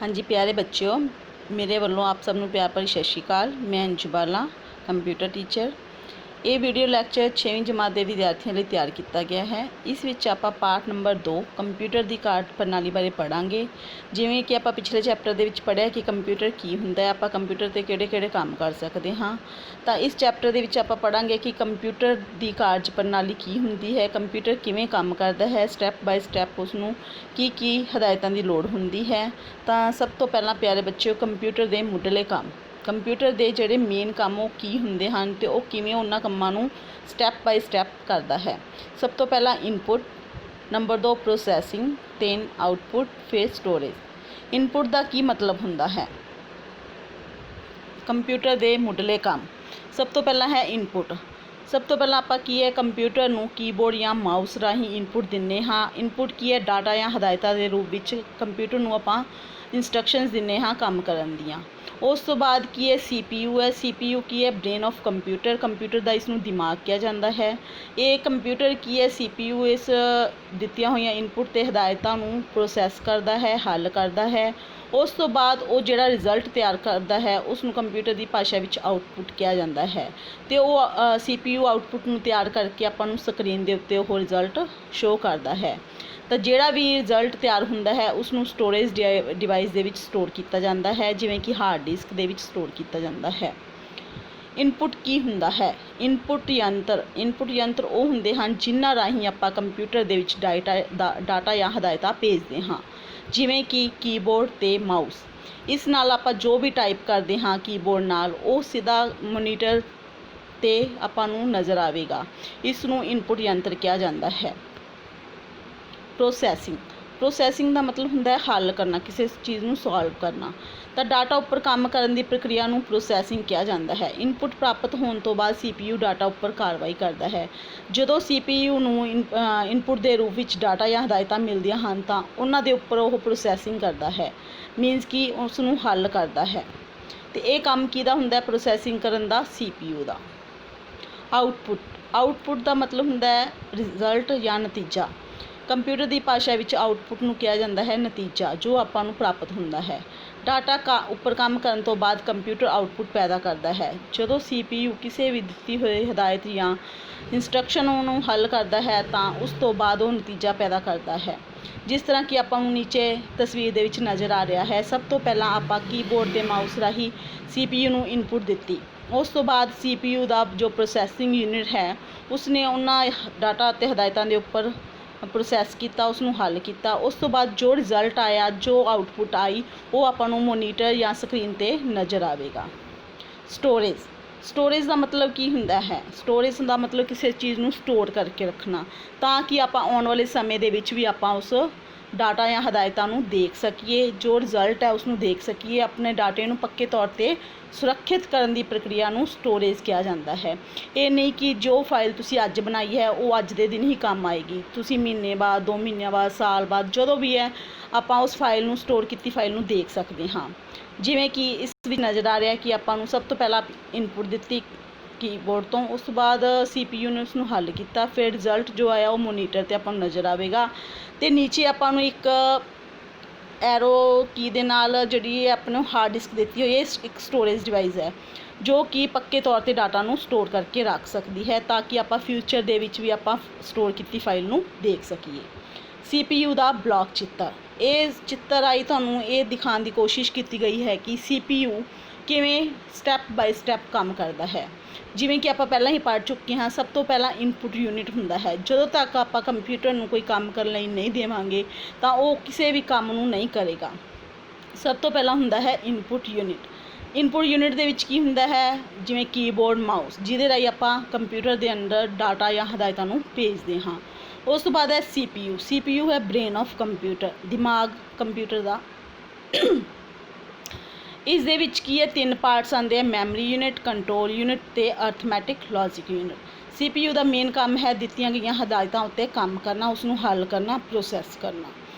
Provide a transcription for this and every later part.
हाँ जी प्यारे बच्चों, मेरे वालों आप सबनों प्यार भरी सत श्री अकाल। मैं अंजू बाला कंप्यूटर टीचर। ये वीडियो लैक्चर 6वीं जमात के विद्यार्थियों लिए तैयार किया गया है। इस विच आपां पाठ नंबर 2 कंप्यूटर की कार्य प्रणाली बारे पढ़ांगे। जिवें कि आपां पिछले चैप्टर दे विच पढ़िया कि कंप्यूटर की हुंदा है, आपां कंप्यूटर ते किहड़े-किहड़े काम कर सकते हाँ। तो इस चैप्टर दे विच आपां पढ़ांगे कि कंप्यूटर की कार्य प्रणाली की हुंदी है, कंप्यूटर किवें काम करदा है, स्टैप बाय स्टैप उसनूं की हदायतां दी लोड़ हुंदी है। तो सब तो पहलां प्यारे बच्चों कंप्यूटर के मुੱਢਲੇ काम, कंप्यूटर के जोड़े मेन काम वो की होंगे हैं तो वह किवें उन्हां कामां नूं स्टैप बाय स्टैप करता है। सब तो पहला इनपुट, नंबर 2 प्रोसैसिंग, 3 आउटपुट, फिर स्टोरेज। इनपुट का की मतलब हुंदा है कंप्यूटर के मुੱਢਲੇ काम। सब तो पहला है इनपुट। सब तो पहला आपां की है कंप्यूटर नूं कीबोर्ड या माउस राही इनपुट दिंदे हाँ। इनपुट की है डाटा या हदायतां के रूप में कंप्यूटर नूं आपां इंस्ट्रक्शनस दिंदे हाँ काम करन दियां। उस तो बाद की है CPU है। CPU की है ब्रेन ऑफ कंप्यूटर, कंप्यूटर का इसनूं दिमाग किया जाता है। ये कंप्यूटर की है CPU इस दित्तियां होईयां इनपुट ते हदायतां नूं प्रोसैस करता है, हल करता है। उस तो बाद वो जिहड़ा रिजल्ट तैयार करता है उसनूं कंप्यूटर की भाषा विच आउटपुट किया जाता है। तो वो CPU आउटपुट नूं तैयार करके आपां नूं स्क्रीन के उत्ते वो रिजल्ट शो करता है। तो जिहड़ा भी रिजल्ट तैयार हुंदा है उसनूं स्टोरेज डिवाइस दे विच स्टोर किया जाता है, जिवें कि हार्ड डिस्क दे विच स्टोर किया जाता है। इनपुट की हुंदा है, इनपुट यंत्र वो हुंदे हैं जिन्हां राहीं आपां कंप्यूटर दे विच डाटा या हदायतां भेजदे हाँ, जिवें कि कीबोर्ड ते माउस। इस नाल आपां जो भी टाइप करते हाँ कीबोर्ड नाल वो सीधा मोनीटर ते आपां नूं नज़र आवेगा। इसनूं इनपुट यंत्र कहा जाता है। प्रोसैसिंग का मतलब हुंदा है हल करना, किसी चीज़ नूं सॉल्व करना। तो डाटा उपर काम करने की प्रक्रिया नूं प्रोसैसिंग कहा जाता है। इनपुट प्राप्त होने तो बाद CPU डाटा उपर कार्रवाई करता है। जदों CPU नूं इनपुट के रूप में डाटा या हदायतां मिलदियां हन तां उन्हां दे उपर वो प्रोसैसिंग करता है, मीनस कि उसनूं हल करता है। तो ये काम किहदा हुंदा है प्रोसैसिंग करन दा? CPU का। आउटपुट का मतलब हुंदा है रिजल्ट या नतीजा। कंप्यूटर की भाषा विच आउटपुट नूं कहा जाता है नतीजा, जो आपां नूं प्राप्त हुंदा है। डाटा उपर काम करने तो बाद कंप्यूटर आउटपुट पैदा करता है। जदों CPU किसी भी दित्ती हुई हदायत या इंस्ट्रक्शन नूं हल करता है तो उस तो बाद वो नतीजा पैदा करता है। जिस तरह कि आपां नूं नीचे तस्वीर दे विच नज़र आ रहा है। सब तो पहला आपां कीबोर्ड ते माउस राही CPU नूं इनपुट दित्ती। उस तो बाद CPU का जो प्रोसैसिंग यूनिट है उसने उन्हां डाटा ते हदायतां दे उपर प्रोसैस किया, उसनूं हल किया। उस तो बाद जो रिजल्ट आया, जो आउटपुट आई, वो आपां नूं मोनीटर या स्क्रीन ते नज़र आवेगा। स्टोरेज का मतलब की हुंदा है? स्टोरेज का मतलब किसी चीज़ नूं स्टोर करके रखना, ताकि आपां आने वाले समय दे विच भी आपां उस डाटा या हदायतां नूं देख सकीए, जो रिजल्ट है उसनूं देख सकीए। अपने डाटे नूं पक्के तौर पर सुरक्षित करने की प्रक्रिया नूं स्टोरेज कहा जाता है। ये नहीं कि जो फाइल तुसी अज बनाई है वो अज दे दिन ही काम आएगी, तुसी महीने बाद, 2 महीनों बाद, साल बाद, जो भी है आपां उस फाइल नूं स्टोर की फाइल नूं देख सकते हाँ। जिवें कि इस विच नज़र आ रहा है कि आपां नूं सब तो पहला इनपुट दित्ती कीबोर्ड तो, उस तो बाद CPU ने उसनूं हल किया, फिर रिजल्ट जो आया वो मोनीटर ते आपां नूं नज़र आवेगा। तो नीचे आपां नूं एक एरो की दे नाल जिहड़ी अपने हार्ड डिस्क देती हुई है, एक स्टोरेज डिवाइस है जो कि पक्के तौर पर डाटा नूं स्टोर करके रख सकती है, ताकि आपां फ्यूचर दे विच भी आपां स्टोर की फाइल नूं देख सकीए। CPU का ब्लॉक चित्र, ये चित्र आई तुहानूं ये दिखाने की कोशिश की गई है कि CPU किवें स्टैप बाय स्टैप काम करता है। जिवें कि आपां पहलां ही पढ़ चुके हाँ। सब तो पहला इनपुट यूनिट हुंदा है। जदों तक आपां कंप्यूटर नूं कोई काम करने लई नहीं देवांगे तां वो किसी भी काम नूं नहीं करेगा। सब तो पहला हुंदा है इनपुट यूनिट। इनपुट यूनिट दे विच की हुंदा है? जिवें कीबोर्ड माउस, जिहदे राहीं आपां कंप्यूटर के अंदर डाटा या हदायतां नूं भेजदे हाँ। उस तो बाद है CPU है ब्रेन ऑफ कंप्यूटर, दिमाग कंप्यूटर का। इस दे विच की है 3 पार्ट्स आते हैं, मैमरी यूनिट, कंट्रोल यूनिट ते अर्थमैटिक लॉजिक यूनिट। CPU का मेन काम है दित्तियां गईयां हदायतां उत्ते काम करना, उसनूं हल करना, प्रोसैस करना।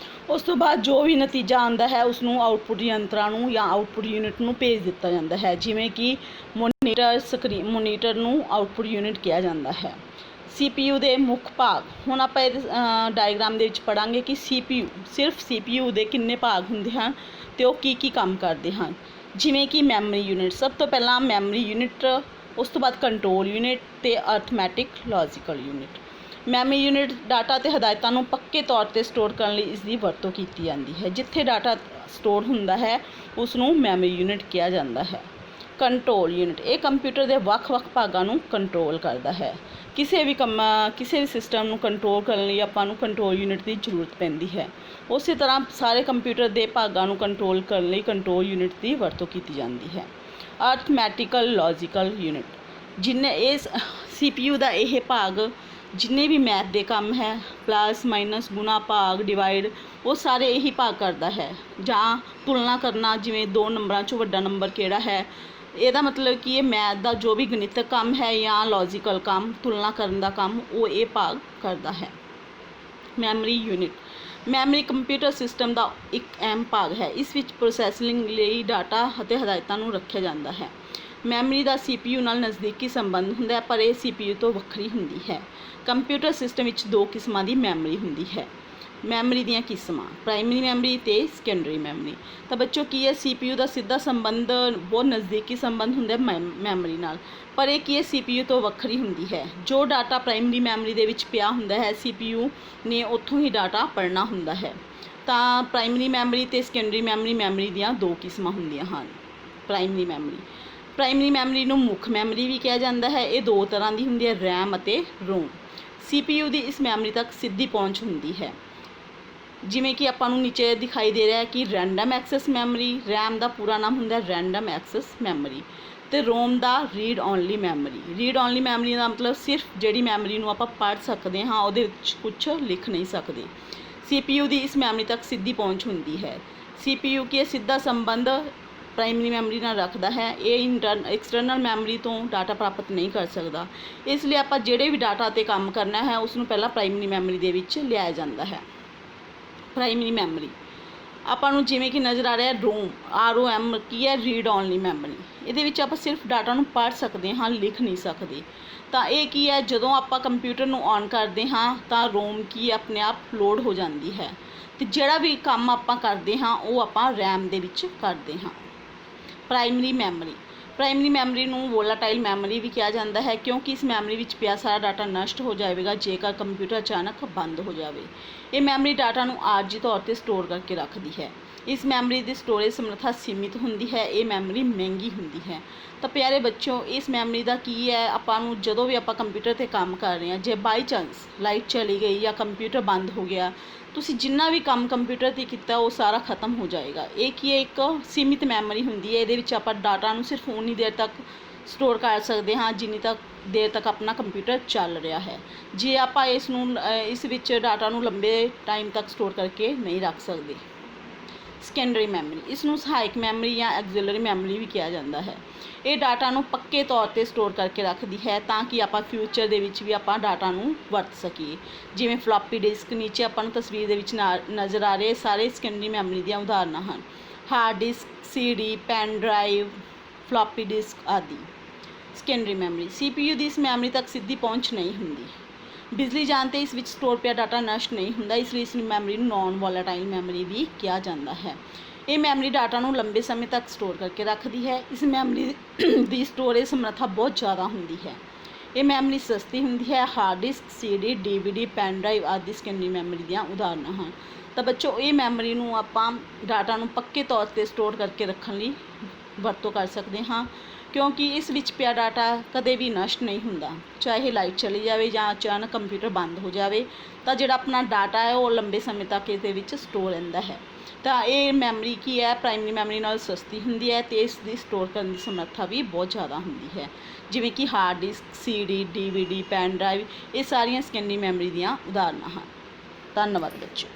उस तो बाद जो भी नतीजा आता है उसनूं आउटपुट यंत्रां नूं या आउटपुट यूनिट नूं भेज दिता जाता है, जिवें कि मोनीटर नूं आउटपुट यूनिट कहा जाता है। CPU ਦੇ ਮੁੱਖ ਭਾਗ। ਹੁਣ ਆਪਾਂ ਇਹ ਡਾਇਗਰਾਮ ਦੇ ਵਿੱਚ ਪੜਾਂਗੇ ਕਿ CPU ਸਿਰਫ CPU ਦੇ ਕਿੰਨੇ ਭਾਗ ਹੁੰਦੇ ਹਨ ਤੇ ਉਹ ਕੀ ਕੰਮ ਕਰਦੇ ਹਨ। ਜਿਵੇਂ ਕਿ ਮੈਮਰੀ ਯੂਨਿਟ, ਸਭ ਤੋਂ ਪਹਿਲਾਂ ਮੈਮਰੀ ਯੂਨਿਟ, ਉਸ ਤੋਂ ਬਾਅਦ ਕੰਟਰੋਲ ਯੂਨਿਟ ਤੇ arithmetic logical unit. Memory unit data ਤੇ ਹਦਾਇਤਾਂ ਨੂੰ ਪੱਕੇ ਤੌਰ ਤੇ ਸਟੋਰ ਕਰਨ ਲਈ ਇਸ ਦੀ ਵਰਤੋਂ ਕੀਤੀ ਜਾਂਦੀ ਹੈ। ਜਿੱਥੇ ਡਾਟਾ ਸਟੋਰ ਹੁੰਦਾ ਹੈ ਉਸ ਨੂੰ ਮੈਮਰੀ ਯੂਨਿਟ ਕਿਹਾ ਜਾਂਦਾ ਹੈ। ਕੰਟਰੋਲ ਯੂਨਿਟ ਇਹ ਕੰਪਿਊਟਰ ਦੇ ਵੱਖ-ਵੱਖ ਭਾਗਾਂ ਨੂੰ ਕੰਟਰੋਲ ਕਰਦਾ ਹੈ। ਕਿਸੇ ਵੀ ਸਿਸਟਮ ਨੂੰ ਕੰਟਰੋਲ ਕਰਨ ਲਈ ਆਪਾਂ ਨੂੰ ਕੰਟਰੋਲ ਯੂਨਿਟ ਦੀ ਜ਼ਰੂਰਤ ਪੈਂਦੀ ਹੈ। ਉਸੇ ਤਰ੍ਹਾਂ ਸਾਰੇ ਕੰਪਿਊਟਰ ਦੇ ਭਾਗਾਂ ਨੂੰ ਕੰਟਰੋਲ ਕਰਨ ਲਈ ਕੰਟਰੋਲ ਯੂਨਿਟ ਦੀ ਵਰਤੋਂ ਕੀਤੀ ਜਾਂਦੀ ਹੈ। ਅਰਥਮੈਟਿਕਲ ਲੌਜੀਕਲ ਯੂਨਿਟ ਜਿੰਨੇ ਇਸ CPU ਦਾ ਇਹ ਭਾਗ ਜਿੰਨੇ ਵੀ ਮੈਥ ਦੇ ਕੰਮ ਹੈ, ਪਲੱਸ ਮਾਈਨਸ, ਗੁਣਾ ਭਾਗ, ਡਿਵਾਈਡ, ਉਹ ਸਾਰੇ ਇਹੀ ਭਾਗ ਕਰਦਾ ਹੈ। ਜਾਂ ਤੁਲਨਾ ਕਰਨਾ, ਜਿਵੇਂ 2 ਨੰਬਰਾਂ 'ਚੋਂ ਵੱਡਾ ਨੰਬਰ ਕਿਹੜਾ ਹੈ, ਇਹਦਾ ਮਤਲਬ ਕਿ ਇਹ ਮੈਥ ਦਾ ਜੋ ਵੀ ਗਣਿਤਕ ਕੰਮ ਹੈ ਜਾਂ ਲੌਜੀਕਲ ਕੰਮ, ਤੁਲਨਾ ਕਰਨ ਦਾ ਕੰਮ, ਉਹ ਇਹ ਭਾਗ ਕਰਦਾ ਹੈ। Memory unit memory computer system ਦਾ ਇੱਕ ਅਹਿਮ ਭਾਗ ਹੈ। ਇਸ ਵਿੱਚ ਪ੍ਰੋਸੈਸਿੰਗ ਲਈ ਡਾਟਾ ਅਤੇ ਹਦਾਇਤਾਂ ਨੂੰ ਰੱਖਿਆ ਜਾਂਦਾ ਹੈ। ਮੈਮਰੀ ਦਾ CPU ਨਾਲ ਨਜ਼ਦੀਕੀ ਸੰਬੰਧ ਹੁੰਦਾ ਹੈ, ਪਰ ਇਹ CPU ਤੋਂ ਵੱਖਰੀ ਹੁੰਦੀ ਹੈ। ਕੰਪਿਊਟਰ ਸਿਸਟਮ ਵਿੱਚ 2 ਕਿਸਮਾਂ ਦੀ ਮੈਮਰੀ ਹੁੰਦੀ ਹੈ। ਮੈਮਰੀ ਦੀਆਂ ਕਿਸਮਾਂ, ਪ੍ਰਾਇਮਰੀ ਮੈਮਰੀ ਤੇ ਸੈਕੰਡਰੀ ਮੈਮਰੀ। ਤਾਂ ਬੱਚੋ ਕੀ ਹੈ, CPU ਦਾ ਸਿੱਧਾ ਸੰਬੰਧ, ਬਹੁਤ ਨਜ਼ਦੀਕੀ ਸੰਬੰਧ ਹੁੰਦਾ ਮੈਮਰੀ ਨਾਲ, ਪਰ ਇਹ ਕੀ ਹੈ, CPU ਤੋਂ ਵੱਖਰੀ ਹੁੰਦੀ ਹੈ। ਜੋ ਡਾਟਾ ਪ੍ਰਾਇਮਰੀ ਮੈਮਰੀ ਦੇ ਵਿੱਚ ਪਿਆ ਹੁੰਦਾ ਹੈ, CPU ਨੇ ਉੱਥੋਂ ਹੀ ਡਾਟਾ ਪੜ੍ਹਨਾ ਹੁੰਦਾ ਹੈ। ਤਾਂ ਪ੍ਰਾਇਮਰੀ ਮੈਮਰੀ ਤੇ ਸੈਕੰਡਰੀ ਮੈਮਰੀ ਦੀਆਂ 2 ਕਿਸਮਾਂ ਹੁੰਦੀਆਂ ਹਨ। ਪ੍ਰਾਇਮਰੀ ਮੈਮਰੀ ਨੂੰ ਮੁੱਖ ਮੈਮਰੀ ਵੀ ਕਿਹਾ ਜਾਂਦਾ ਹੈ। ਇਹ 2 ਤਰ੍ਹਾਂ ਦੀ ਹੁੰਦੀ ਹੈ, ਰੈਮ ਅਤੇ ਰੋਮ। CPU ਦੀ ਇਸ ਮੈਮਰੀ ਤੱਕ ਸਿੱਧੀ ਪਹੁੰਚ ਹੁੰਦੀ ਹੈ। ਜਿਵੇਂ ਕਿ ਆਪਾਂ ਨੂੰ ਨੀਚੇ ਦਿਖਾਈ ਦੇ ਰਿਹਾ ਹੈ ਕਿ ਰੈਂਡਮ ਐਕਸੈਸ ਮੈਮਰੀ, ਰੈਮ ਦਾ ਪੂਰਾ ਨਾਮ ਹੁੰਦਾ ਰੈਂਡਮ ਐਕਸੈਸ ਮੈਮਰੀ, ਤੇ ਰੋਮ ਦਾ read only memory. Read only memory ਦਾ ਮਤਲਬ ਸਿਰਫ ਜਿਹੜੀ ਮੈਮਰੀ ਨੂੰ ਆਪਾਂ ਪੜ੍ਹ ਸਕਦੇ ਹਾਂ, ਉਹਦੇ ਵਿੱਚ ਕੁਝ ਲਿਖ ਨਹੀਂ ਸਕਦੇ। CPU ਦੀ ਇਸ ਮੈਮਰੀ ਤੱਕ ਸਿੱਧੀ ਪਹੁੰਚ ਹੁੰਦੀ ਹੈ। CPU ਕੇ ਸਿੱਧਾ ਸੰਬੰਧ ਪ੍ਰਾਇਮਰੀ ਮੈਮਰੀ ਨਾਲ ਰੱਖਦਾ ਹੈ। ਇਹ ਐਕਸਟਰਨਲ ਮੈਮਰੀ ਤੋਂ ਡਾਟਾ ਪ੍ਰਾਪਤ ਨਹੀਂ ਕਰ ਸਕਦਾ। ਇਸ ਲਈ ਆਪਾਂ ਜਿਹੜੇ ਵੀ ਡਾਟਾ 'ਤੇ ਕੰਮ ਕਰਨਾ ਹੈ ਉਸ ਨੂੰ ਪਹਿਲਾਂ ਪ੍ਰਾਇਮਰੀ ਮੈਮਰੀ ਦੇ ਵਿੱਚ ਲਿਆਇਆ ਜਾਂਦਾ ਹੈ। ਪ੍ਰਾਇਮਰੀ ਮੈਮਰੀ ਆਪਾਂ ਨੂੰ ਜਿਵੇਂ ਕਿ ਨਜ਼ਰ ਆ ਰਿਹਾ ROM ਕੀ ਹੈ, ਰੀਡ ਓਨਲੀ ਮੈਮਰੀ। ਇਹਦੇ ਵਿੱਚ ਆਪਾਂ ਸਿਰਫ ਡਾਟਾ ਨੂੰ ਪੜ੍ਹ ਸਕਦੇ ਹਾਂ, ਲਿਖ ਨਹੀਂ ਸਕਦੇ। ਤਾਂ ਇਹ ਕੀ ਹੈ, ਜਦੋਂ ਆਪਾਂ ਕੰਪਿਊਟਰ ਨੂੰ ਔਨ ਕਰਦੇ ਹਾਂ ਤਾਂ ਰੋਮ ਕੀ ਆਪਣੇ ਆਪ ਲੋਡ ਹੋ ਜਾਂਦੀ ਹੈ, ਅਤੇ ਜਿਹੜਾ ਵੀ ਕੰਮ ਆਪਾਂ ਕਰਦੇ ਹਾਂ ਉਹ ਆਪਾਂ ਰੈਮ ਦੇ ਵਿੱਚ ਕਰਦੇ ਹਾਂ। ਪ੍ਰਾਇਮਰੀ ਮੈਮਰੀ ਨੂੰ ਵੋਲਾਟਾਈਲ ਮੈਮਰੀ ਵੀ ਕਿਹਾ ਜਾਂਦਾ ਹੈ, ਕਿਉਂਕਿ ਇਸ ਮੈਮਰੀ ਵਿੱਚ ਪਿਆ ਸਾਰਾ ਡਾਟਾ ਨਸ਼ਟ ਹੋ ਜਾਵੇਗਾ ਜੇਕਰ ਕੰਪਿਊਟਰ ਅਚਾਨਕ ਬੰਦ ਹੋ ਜਾਵੇ। ਇਹ ਮੈਮਰੀ ਡਾਟਾ ਨੂੰ ਆਰਜ਼ੀ ਤੌਰ 'ਤੇ ਸਟੋਰ ਕਰਕੇ ਰੱਖਦੀ ਹੈ। ਇਸ ਮੈਮਰੀ ਦੀ ਸਟੋਰੇਜ ਸਮਰੱਥਾ ਸੀਮਿਤ ਹੁੰਦੀ ਹੈ। ਇਹ ਮੈਮਰੀ ਮਹਿੰਗੀ ਹੁੰਦੀ ਹੈ। ਤਾਂ ਪਿਆਰੇ ਬੱਚਿਓ, ਇਸ ਮੈਮਰੀ ਦਾ ਕੀ ਹੈ, ਆਪਾਂ ਨੂੰ ਜਦੋਂ ਵੀ ਆਪਾਂ ਕੰਪਿਊਟਰ 'ਤੇ ਕੰਮ ਕਰ ਰਹੇ ਹਾਂ, ਜੇ ਬਾਈ ਚਾਂਸ ਲਾਈਟ ਚਲੀ ਗਈ ਜਾਂ ਕੰਪਿਊਟਰ ਬੰਦ ਹੋ ਗਿਆ, ਤੁਸੀਂ ਜਿੰਨਾ ਵੀ ਕੰਮ ਕੰਪਿਊਟਰ 'ਤੇ ਕੀਤਾ ਉਹ ਸਾਰਾ ਖਤਮ ਹੋ ਜਾਏਗਾ। ਇਹ ਕੀ ਹੈ, ਇੱਕ ਸੀਮਿਤ ਮੈਮਰੀ ਹੁੰਦੀ ਹੈ। ਇਹਦੇ ਵਿੱਚ ਆਪਾਂ ਡਾਟਾ ਨੂੰ ਸਿਰਫ ਉਨੀ ਦੇਰ ਤੱਕ ਸਟੋਰ ਕਰ ਸਕਦੇ ਹਾਂ ਜਿੰਨੀ ਦੇਰ ਤੱਕ ਆਪਣਾ ਕੰਪਿਊਟਰ ਚੱਲ ਰਿਹਾ ਹੈ। ਜੇ ਆਪਾਂ ਇਸ ਵਿੱਚ ਡਾਟਾ ਨੂੰ ਲੰਬੇ ਟਾਈਮ ਤੱਕ ਸਟੋਰ ਕਰਕੇ ਨਹੀਂ ਰੱਖ ਸਕਦੇ। ਸੈਕੰਡਰੀ ਮੈਮਰੀ, ਇਸ ਨੂੰ ਸਹਾਇਕ ਮੈਮਰੀ ਜਾਂ ਐਗਜ਼ਿਲਰੀ ਮੈਮਰੀ ਵੀ ਕਿਹਾ ਜਾਂਦਾ ਹੈ। ਇਹ ਡਾਟਾ ਨੂੰ ਪੱਕੇ ਤੌਰ 'ਤੇ ਸਟੋਰ ਕਰਕੇ ਰੱਖਦੀ ਹੈ ਤਾਂ ਕਿ ਆਪਾਂ ਫਿਊਚਰ ਦੇ ਵਿੱਚ ਵੀ ਆਪਾਂ ਡਾਟਾ ਨੂੰ ਵਰਤ ਸਕੀਏ। ਜਿਵੇਂ ਫਲੋਪੀ ਡਿਸਕ, ਨੀਚੇ ਆਪਾਂ ਨੂੰ ਤਸਵੀਰ ਦੇ ਵਿੱਚ ਨਜ਼ਰ ਆ ਰਹੇ ਸਾਰੇ ਸੈਕੰਡਰੀ ਮੈਮਰੀ ਦੀਆਂ ਉਦਾਹਰਨਾਂ ਹਨ। Hard disk, CD, pen drive, floppy disk ਆਦਿ। ਸੈਕੰਡਰੀ ਮੈਮਰੀ CPU ਦੀ ਇਸ ਮੈਮਰੀ ਤੱਕ ਸਿੱਧੀ ਪਹੁੰਚ ਨਹੀਂ ਹੁੰਦੀ। ਬਿਜਲੀ ਜਾਣ 'ਤੇ ਇਸ ਵਿੱਚ ਸਟੋਰ ਪਿਆ ਡਾਟਾ ਨਸ਼ਟ ਨਹੀਂ ਹੁੰਦਾ, ਇਸ ਲਈ ਇਸ ਮੈਮਰੀ ਨੂੰ ਨੌਨ ਵੋਲਾਟਾਈਲ ਮੈਮਰੀ ਵੀ ਕਿਹਾ ਜਾਂਦਾ ਹੈ। ਇਹ ਮੈਮਰੀ ਡਾਟਾ ਨੂੰ ਲੰਬੇ ਸਮੇਂ ਤੱਕ ਸਟੋਰ ਕਰਕੇ ਰੱਖਦੀ ਹੈ। ਇਸ ਮੈਮਰੀ ਦੀ ਸਟੋਰੇਜ ਸਮਰੱਥਾ ਬਹੁਤ ਜ਼ਿਆਦਾ ਹੁੰਦੀ ਹੈ। ਇਹ ਮੈਮਰੀ ਸਸਤੀ ਹੁੰਦੀ ਹੈ। Hard disk, CD, DVD, pen drive ਆਦਿ ਸੈਕੰਡਰੀ ਮੈਮਰੀ ਦੀਆਂ ਉਦਾਹਰਨਾਂ ਹਨ। ਤਾਂ ਬੱਚੋ, ਇਹ ਮੈਮਰੀ ਨੂੰ ਆਪਾਂ ਡਾਟਾ ਨੂੰ ਪੱਕੇ ਤੌਰ 'ਤੇ ਸਟੋਰ ਕਰਕੇ ਰੱਖਣ ਲਈ ਵਰਤੋਂ ਕਰ ਸਕਦੇ ਹਾਂ, ਕਿਉਂਕਿ ਇਸ ਵਿੱਚ ਪਿਆ ਡਾਟਾ ਕਦੇ ਵੀ ਨਸ਼ਟ ਨਹੀਂ ਹੁੰਦਾ। ਚਾਹੇ ਲਾਈਟ ਚਲੀ ਜਾਵੇ ਜਾਂ ਅਚਾਨਕ ਕੰਪਿਊਟਰ ਬੰਦ ਹੋ ਜਾਵੇ, ਤਾਂ ਜਿਹੜਾ ਆਪਣਾ ਡਾਟਾ ਹੈ ਉਹ ਲੰਬੇ ਸਮੇਂ ਤੱਕ ਇਹਦੇ ਵਿੱਚ ਸਟੋਰ ਰਹਿੰਦਾ ਹੈ। ਤਾਂ ਇਹ ਮੈਮਰੀ ਕੀ ਹੈ, ਪ੍ਰਾਇਮਰੀ ਮੈਮਰੀ ਨਾਲ ਸਸਤੀ ਹੁੰਦੀ ਹੈ ਅਤੇ ਇਸ ਦੀ ਸਟੋਰ ਕਰਨ ਦੀ ਸਮਰੱਥਾ ਵੀ ਬਹੁਤ ਜ਼ਿਆਦਾ ਹੁੰਦੀ ਹੈ। ਜਿਵੇਂ ਕਿ hard disk, CD, DVD, pen drive, ਇਹ ਸਾਰੀਆਂ ਸੈਕੰਡਰੀ ਮੈਮਰੀ ਦੀਆਂ ਉਦਾਹਰਨਾਂ ਹਨ। ਧੰਨਵਾਦ ਬੱਚਿਓ।